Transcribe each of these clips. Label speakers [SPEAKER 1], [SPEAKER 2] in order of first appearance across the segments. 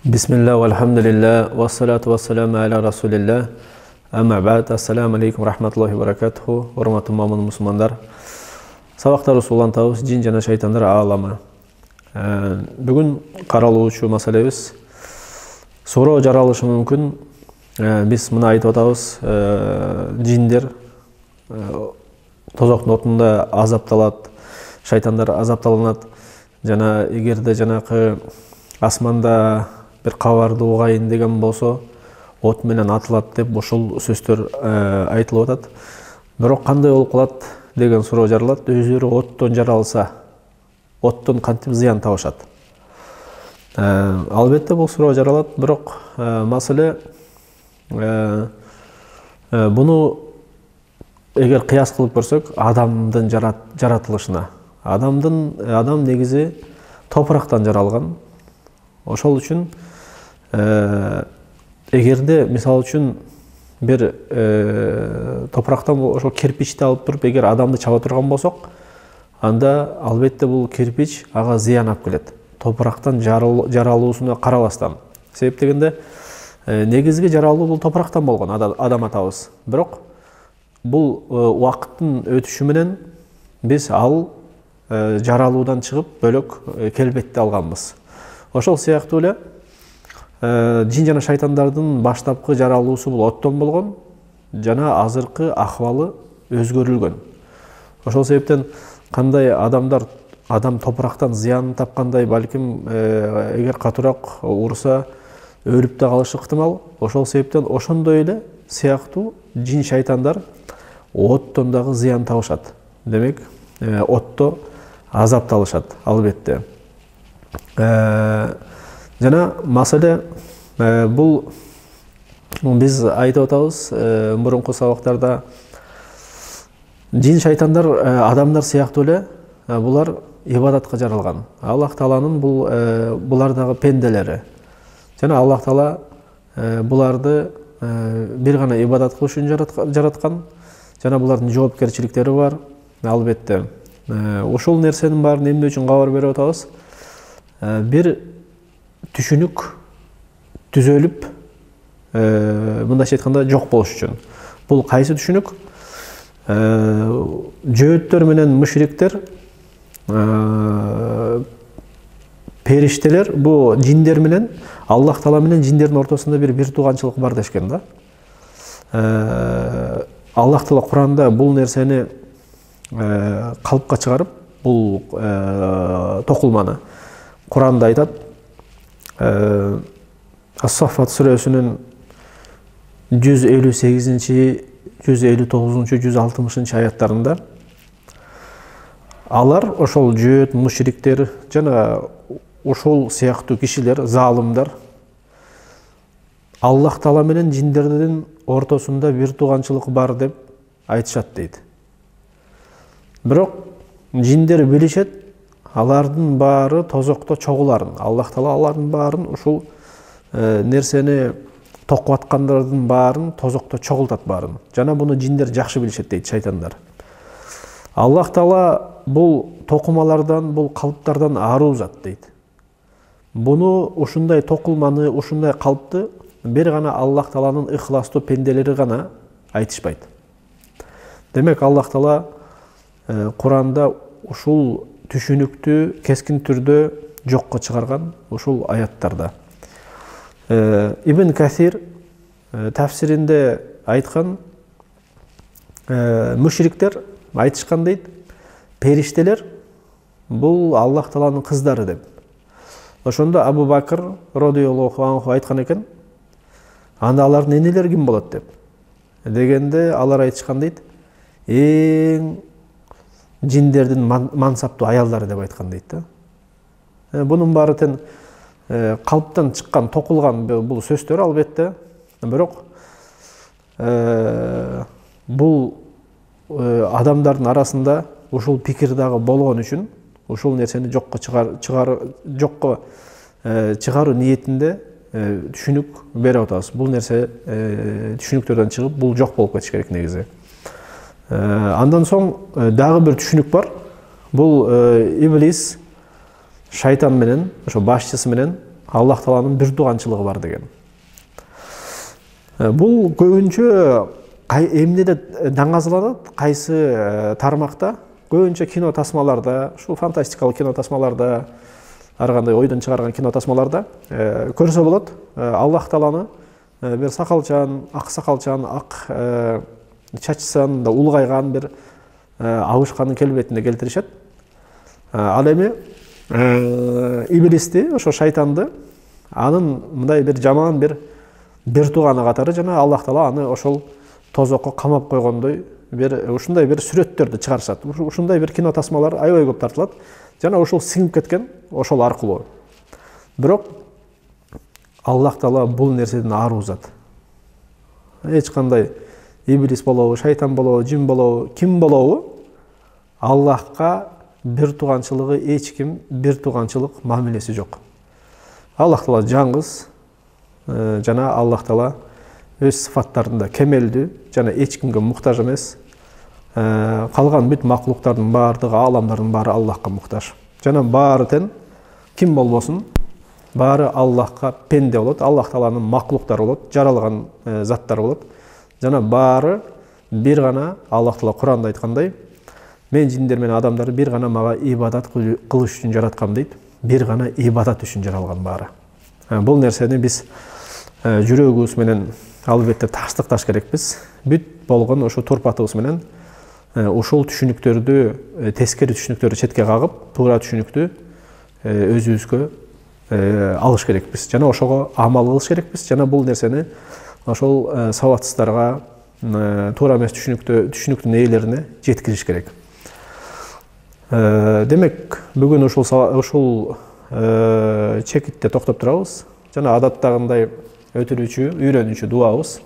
[SPEAKER 1] Bismillah, walhamdulillah, wassalatu wassalamu ala rasulillah. Amma ba'd, assalamu alaikum rahmatullahi wa barakatuhu. Урматтуу момун мусулмандар. Сабактарыбыз улантабыз жин жана шайтандар аламы. Бүгүн каралуучу маселебиз суроо жаралышы мүмкүн. Биз мына айтып атабыз, жиндер тозоктун отунда азапталат, шайтандар азапталынат. Жана эгерде жанакы асманда bir кабарды угайын деген болсо, от менен атылат деп ушул сөздөр айтылып атат. Бирок кандай болуп калат деген суроо жаралат. Өздөрү оттон жаралса, оттон кантип зыян табышат? Албетте бул суроо жаралат, бирок маселе буну эгер кыяс кылып көрсөк, адамдын жаратылышына. Адам негизи топурактан жаралган. Ошол үчүн эгерде мисалы үчүн бир топурактан ошол кирпичти алып туруп эгер адамды чаба турган болсок, анда албетте бул кирпич ага зыян алып келет. Топурактан жаралуусуна карабастан. Себеп дегенде негизги жаралуу бул топурактан болгон адам атабыз. Бирок бул убакыттын өтүшү менен биз ал жаралуудан чыгып бөлөк келбетти алганбыз. Ошол сыяктуу эле жин жана шайтандардын баштапкы жаралуусу бул оттон болгон, жана азыркы акыбалы өзгөрүлгөн. Ошол себептен кандай адам топурактан зыян тапкандай, балким эгер катуураак урса өлүп да калышы ыктымал. Ошол себептен ошондой эле сыяктуу жин шайтандар оттон дагы зыян табышат. Демек, отто азапталышат, албетте. Жана маселе бул биз айтып атабыз мурунку сабактарда, жин шайтандар адамдар сыяктуу эле булар ибадатка жаралган. Аллах Тааланын булар дагы пенделери. Жана Аллах Таала буларды бир гана ибадат кылыш үчүн жараткан. Жана булардын жоопкерчиликтери бар, албетте. Ошол нерсенин баарын эмне үчүн кабар берип атабыз? Bir түшүнүк түзөлүп, мындайча айтканда жок болуш үчүн. Бул кайсы түшүнүк? Жөөттөр менен мушриктер, периштелер, бу жиндер менен Аллах Таала менен жиндердин ортосунда бир тууганчылык бар дешкен да. Аллах Таала Куранда бул нерсени калыпка чыгарып, бул токулманы Kur'an'da aytat, As-Saffat Suresi'nin 158. 159. 160. ayatlarında alar oşol jööt müşrikler jana oşol sıyактуу kişiler, zalimler Allah Taala menен жиндердин ортосунда бир тууганчылык бар деп айтышат дейт. Бирок жиндер билишет, алардын баары тозокто чогуларын. Аллах Таала алардын баарын ушул нерсени токуп аткандардын баарын тозокто чогултат баарын. Жана буну жиндер жакшы билишет дейт шайтандар. Аллах Таала бул токумалардан, бул калыптардан аруу зат дейт. Буну ушундай токулманы, ушундай калыпты бир гана Аллах Тааланын ыхластуу пенделери гана айтышпайт. Демек Аллах Таала Кур'анда ушул түшүнүктү кескин түрдө жокко чыгарган ушул аяттарда. Ибн Касир тафсиринде айткан, мушриктер айтышкан дейт, периштелер бул Аллах Тааланын кыздары деп. Ошондо Абу Бакр радыйаллаху анху айткан экен, анда алардын энелери ким болот деп. Дегенде алар айтышкан дейт, эң жиндердин мансаптуу аялдары деп айткан дейт да. Бунун баары тең калыптан чыккан, токулган бул сөздөр албетте. Бирок бул адамдардын арасында ушул пикир дагы болгон үчүн ушул нерсени жокко чыгаруу ниетинде түшүнүк берип атабыз. Бул нерсе түшүнүктөрдөн чыгып, бул жок болуп кетиш керек негизи. Андан соң дагы бир түшүнүк бар. Бул иблис шайтан менен, ошо башчысы менен Аллах Тааланын бир туганчылыгы бар деген. Бул көбүнчө эмнеде даңазаланат, кайсы тармакта? Көбүнчө кино тасмаларда, ушул фантастикалык кино тасмаларда, ар кандай ойдон чыгарган кино тасмаларда көрсө болот. Аллах Тааланы бир сакалчан, ак сакалчан, ак чачсан да улгайган бир абышканын келбетинде келтиришет. Ал эми иблисти, ошо шайтанды, анын мындай бир жаман бир тууганы катары жана Аллах Таала аны ошол тозокко камап койгондой ушундай бир сүрөттөрдү чыгарышат. Ушундай бир кино тасмалар аябай көп тартылат. Жана ошол сиңип кеткен ошол аркылуу. Бирок Аллах Таала бул нерседен аруу зат. Эч кандай иблис болобу, шайтан болобу, жин болобу, ким болобу, Аллахка бир туганчылыгы эч ким бир туганчылык мамилеси жок. Аллах Таала жаңгыз жана Аллах Таала өз сыфаттарында кемелдүү жана эч кимге муктаж эмес. Калган бүт маклуктардын баардыгы, аламдардын баары Аллахка муктаж. Жана баары тең ким болбосун, баары Аллахка пенде болот, Аллах Тааланын маклуктары болот, жаралган заттар болот. Жана баары бир гана Аллах Таала Куранда айткандай, мен жиндер менен адамдарды бир гана мага ибадат кылыш үчүн жараткам дейт. Бир гана ибадат үчүн жаралган баары. Бул нерсени биз жүрөгүбүз менен албетте тастыкташ керекпиз. Бүт болгон ошо турпатыбыз менен ушул түшүнүктөрдү, тескери түшүнүктөрдү четке кагып, туура түшүнүктү өзүбүзгө алыш керекпиз. Жана ошого амал кылыш керекпиз. Жана бул нерсени ошол сабатсыздарга, туура эмес түшүнүктүн ээлерине жеткириш керек. Демек, бүгүн ушул чекитте токтоп турабыз. Жана адаттагындай өтүрүүчү, үйрөнүүчү дуабыз.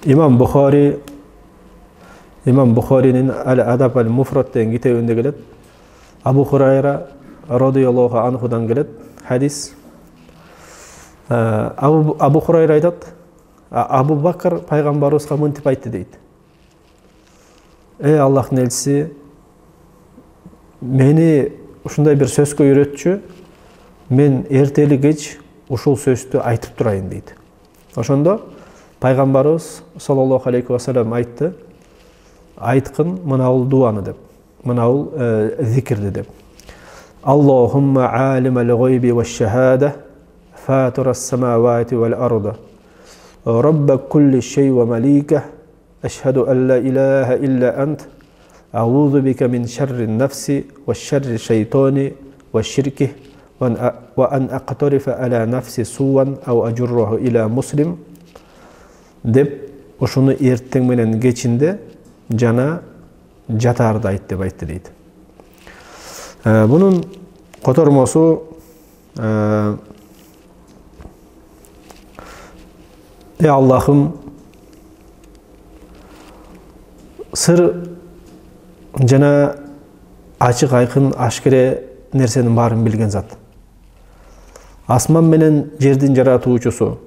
[SPEAKER 1] Имам Бухаринин Ал-Адаб аль-Муфрад деген китебинде келет. Абу Хурайра радыйаллаху анхудан келет хадис. Абу Хурайра айтат, Абу Бакр пайгамбарыбызга мынтип айтты дейт. Эй Аллахтын элчиси, мени ушундай бир сөзгө үйрөтчү, мен эртели кеч ушул сөздү айтып турайын дейт. Ошондо пайгамбарыбыз саллаллаху алейхи ва саллям айтты, айткын мынабул дуаны деп, мынабул зикирди деп. Аллахумма алимал гойби ва шахада, фатирас самавати вал арда, рабба кулли шей ва малика, ашхаду ан ла илаха илля ант, аузу бика мин шарри нафси ва шарри шайтани ва ширки, ва ан aqtarифа аля нафси суан ау ажурраху иля муслим деп ошону эртең менен кечинде жана жатаарда айт деп айтты дейт. Бунун котормосу Ey Allah'ım, sır жана ачык айкын ашкере нерсенин баарын билген зат. Асман менен жердин жаратуучусу,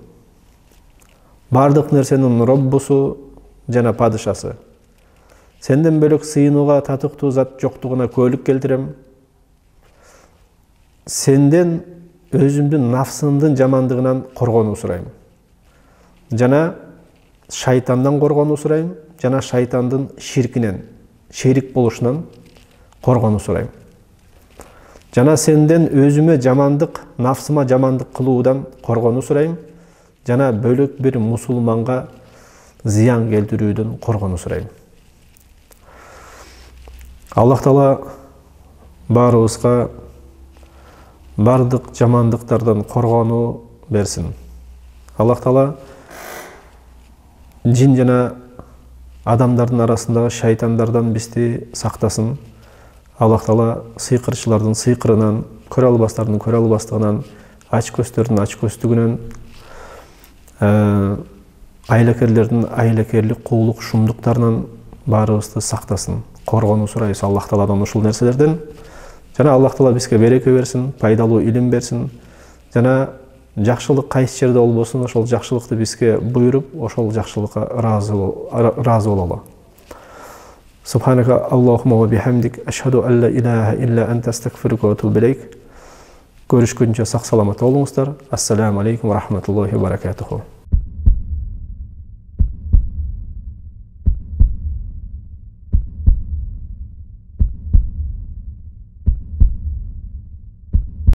[SPEAKER 1] бардык нерсенин роббусу жана падышасы. Сенден бөлөк сыйынууга татыктуу зат жоктугуна куөлүк келтирем. Сенден өзүмдүн нафсымдын жамандыгынан коргонуу сурайм. Жана шайтандан коргонуу сурайм, жана шайтандын ширкинен, шерик болушунан коргонуу сурайм. Жана сенден өзүмө жамандык, нафсыма жамандык кылуудан коргонуу сурайм, жана бөлөк бир мусулманга зыян келтирүүдөн коргонуу сурайм. Аллах Таала баарыбызга бардык жамандыктардан коргонуу берсин. Аллах Таала жин жана адамдардын арасындагы шайтандардан бизди сактасын. Аллах Таала сыйкырчылардын сыйкырынан, көрө албастардын көрө албастыгынан, ач көздөрдүн ач көздүгүнөн, айлакерлердин айлакерлик, куулук, шумдуктарынан баарыбызды сактасын. Коргонуу сурайбыз Аллах Тааладан ушул нерселерден. Жана Аллах Таала бизге береке берсин, пайдалуу илим берсин. Жана жакшылык кайсы жерде болбосун, ошол жакшылыкты бизге буйруп, ошол жакшылыкка ыраазы бололу. Subhanaka Allahumma ve bihamdik. Eşhedü en la ilahe illa ente estağfiruke ve etûbü ileyk. Görüşkünce sağ salamat olunuzlar. Assalamu aleykum ve rahmetullahi ve berekatuhu.